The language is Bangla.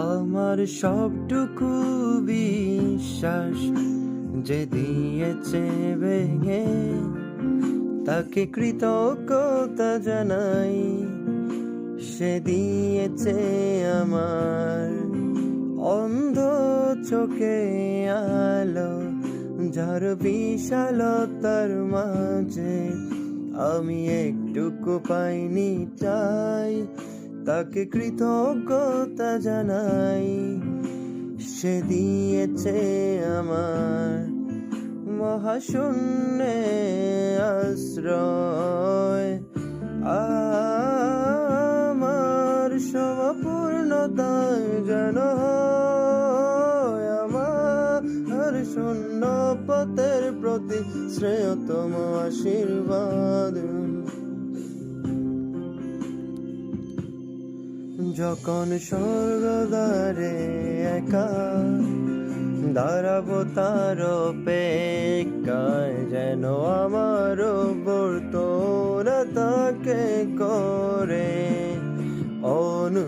আমার সবটুকু বিশ্বাস যে দিয়েছে ভেঙে, তাকে কৃতজ্ঞতা জানাই। সে দিয়েছে আমার অন্ধ চোখে আলো, যার বিশালতার মাঝে আমি একটুকু পাইনি, তাই তাকে কৃতজ্ঞতা জানাই। সে দিয়েছে আমার মহাশূন্যে আশ্রয়, আমার সমপূর্ণতায় যেন হয় আমার শূন্য পথের প্রতি শ্রেয়তম আশীর্বাদ। যখন স্বর্গদ্বারে একা দাঁড়াবো তার অপেক্ষায়, যেন আমার অভ্যর্থনা তাকে করে অনু